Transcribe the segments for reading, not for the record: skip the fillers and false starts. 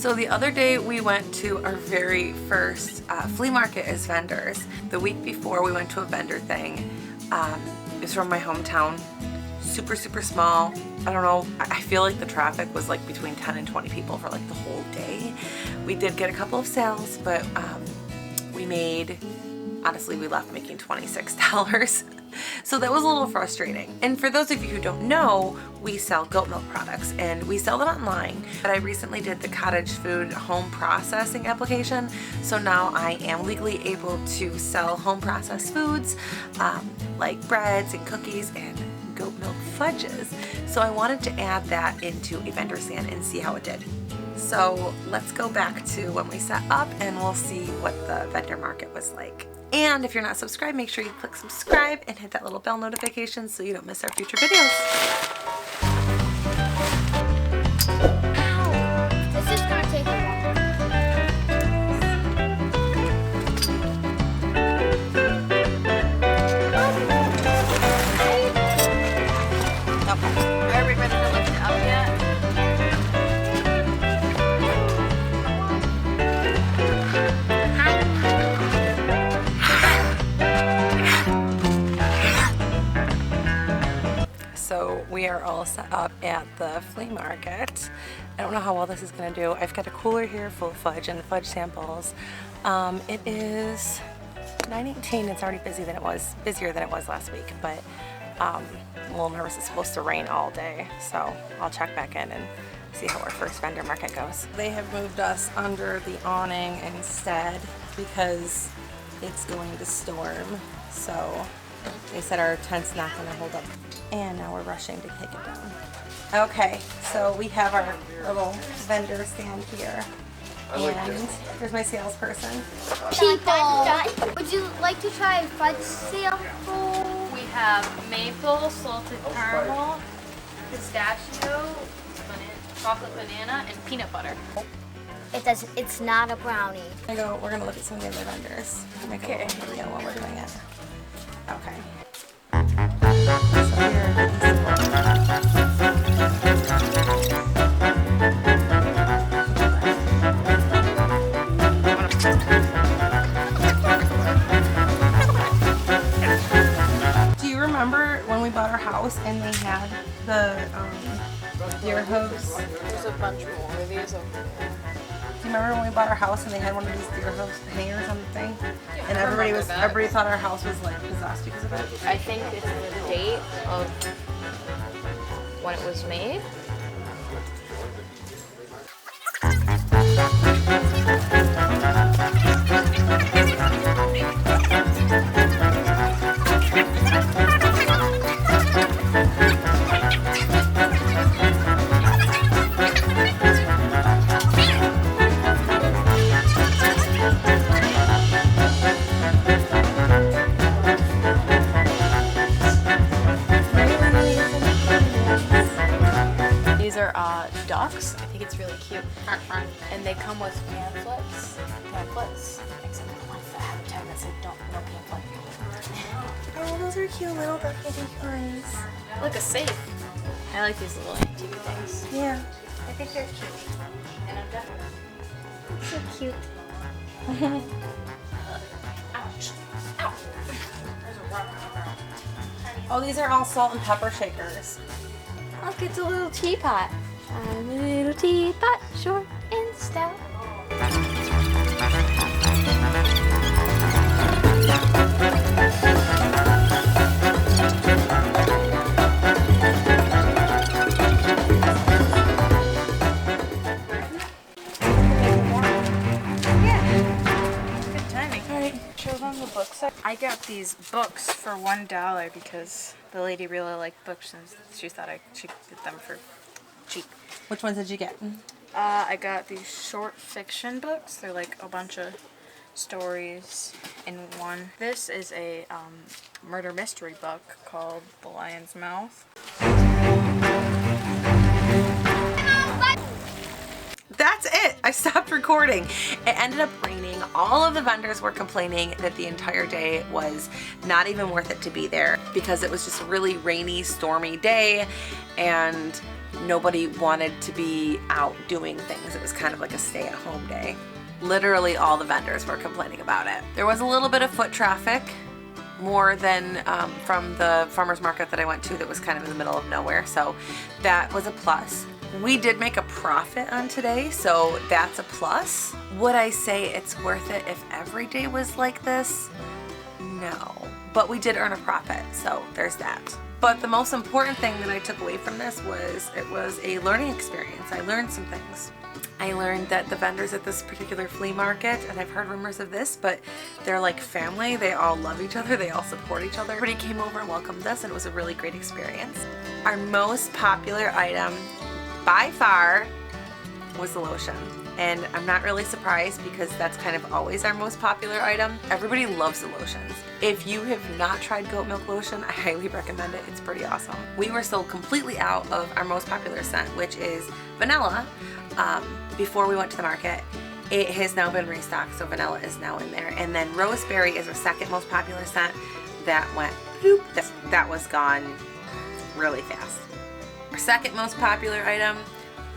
So the other day we went to our very first flea market as vendors. The week before we went to a vendor thing. It was from my hometown. Super, super small. I don't know, I feel like the traffic was like between 10 and 20 people for like the whole day. We did get a couple of sales, but we made, honestly, we left making $26. So that was a little frustrating. And for those of you who don't know, we sell goat milk products and we sell them online. But I recently did the cottage food home processing application. So now I am legally able to sell home processed foods like breads and cookies and goat milk fudges. So I wanted to add that into a vendor stand and see how it did. So let's go back to when we set up and we'll see what the vendor market was like. And if you're not subscribed, make sure you click subscribe and hit that little bell notification so you don't miss our future videos. This is gonna take a while. Are we ready to lift it up yet? So we are all set up at the flea market. I don't know how well this is going to do. I've got a cooler here full of fudge and fudge samples. It is 9:18. It's already busier than it was last week, but I'm a little nervous. It's supposed to rain all day, so I'll check back in and see how our first vendor market goes. They have moved us under the awning instead because it's going to storm. So they said our tent's not going to hold up. And now we're rushing to take it down. Okay, so we have our little vendor stand here. And there's my salesperson. People, would you like to try a fudge sample? We have maple, salted caramel, pistachio, chocolate banana, and peanut butter. It's not a brownie. We're gonna look at some of the other vendors. Make a little video while we're doing it. Okay. Do you remember when we bought our house and they had the deer hooves? There's a bunch more of these over there. Do you remember when we bought our house and they had one of these deer hooves hangers on the thing? And everybody thought our house was like possessed because of it? I think it's the date of when it was made. Ducks. I think it's really cute. And they come with pamphlets. Except the ones that have a tag that said no pamphlet. Oh, those are cute little ducky unicorns. Like a safe. I like these little antique things. Yeah. I think they're cute. And I'm definitely. So cute. Ouch. Ow. There's a rock on the ground. Oh, these are all salt and pepper shakers. Look, it's a little teapot. I'm a little teapot, short and stout. Good timing. Alright, show them the books. I got these books for $1 because the lady really liked books and she thought I should get them for cheap. Which ones did you get? I got these short fiction books. They're like a bunch of stories in one. This is a murder mystery book called The Lion's Mouth. That's it. I stopped recording. It ended up raining. All of the vendors were complaining that the entire day was not even worth it to be there because it was just a really rainy, stormy day, and nobody wanted to be out doing things. It was kind of like a stay-at-home day. Literally all the vendors were complaining about it. There was a little bit of foot traffic, more than from the farmer's market that I went to that was kind of in the middle of nowhere, so that was a plus. We did make a profit on today, so that's a plus. Would I say it's worth it if every day was like this? No, but we did earn a profit, so there's that. But the most important thing that I took away from this was it was a learning experience. I learned some things. I learned that the vendors at this particular flea market, and I've heard rumors of this, but they're like family. They all love each other. They all support each other. Everybody came over and welcomed us, and it was a really great experience. Our most popular item by far was the lotion. And I'm not really surprised because that's kind of always our most popular item. Everybody loves the lotions. If you have not tried goat milk lotion, I highly recommend it. It's pretty awesome. We were sold completely out of our most popular scent, which is vanilla, before we went to the market. It has now been restocked, so vanilla is now in there. And then roseberry is our second most popular scent. That went bloop. That was gone really fast. Our second most popular item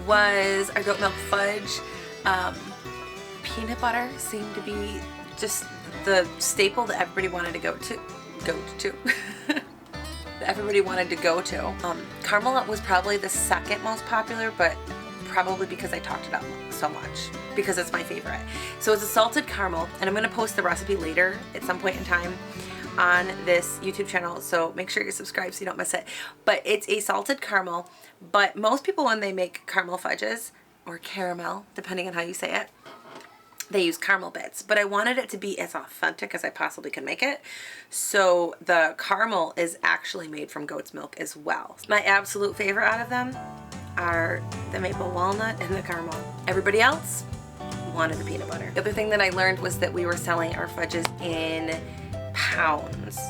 was our goat milk fudge. Peanut butter seemed to be just the staple that everybody wanted to go to. That everybody wanted to go to. Caramel was probably the second most popular, but probably because I talked it up so much, because it's my favorite. So it's a salted caramel, and I'm going to post the recipe later at some point in time on this YouTube channel, so make sure you're subscribed so you don't miss it. But it's a salted caramel, but most people when they make caramel fudges, or caramel, depending on how you say it, they use caramel bits. But I wanted it to be as authentic as I possibly could make it, so the caramel is actually made from goat's milk as well. My absolute favorite out of them are the maple walnut and the caramel. Everybody else wanted the peanut butter. The other thing that I learned was that we were selling our fudges in pounds,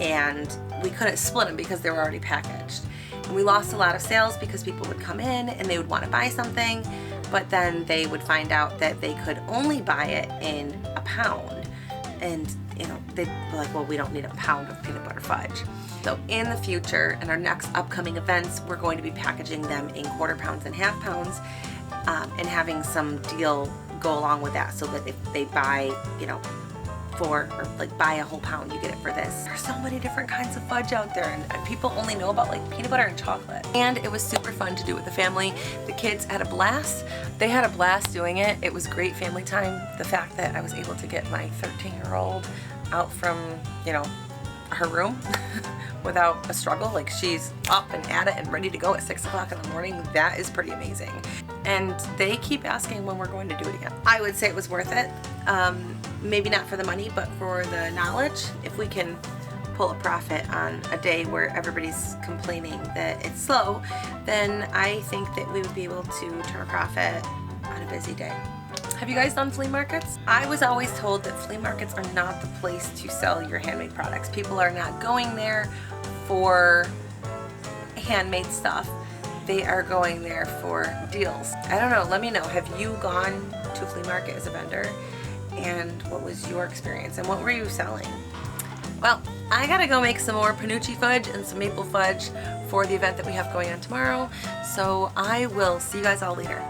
and we couldn't split them because they were already packaged. And we lost a lot of sales because people would come in and they would want to buy something, but then they would find out that they could only buy it in a pound. And you know, they'd be like, well, we don't need a pound of peanut butter fudge. So in the future, in our next upcoming events, we're going to be packaging them in quarter pounds and half pounds, and having some deal go along with that, so that if they buy, you know, or like buy a whole pound, you get it for this. There's so many different kinds of fudge out there, and people only know about like peanut butter and chocolate. And it was super fun to do with the family. The kids had a blast. They had a blast doing it. It was great family time. The fact that I was able to get my 13-year-old out from, you know, her room without a struggle. Like, she's up and at it and ready to go at 6 o'clock in the morning. That is pretty amazing. And they keep asking when we're going to do it again. I would say it was worth it. Maybe not for the money, but for the knowledge. If we can pull a profit on a day where everybody's complaining that it's slow, then I think that we would be able to turn a profit on a busy day. Have you guys done flea markets? I was always told that flea markets are not the place to sell your handmade products. People are not going there for handmade stuff. They are going there for deals. I don't know, let me know. Have you gone to a flea market as a vendor? And what was your experience? And what were you selling? Well, I gotta go make some more panucci fudge and some maple fudge for the event that we have going on tomorrow. So I will see you guys all later.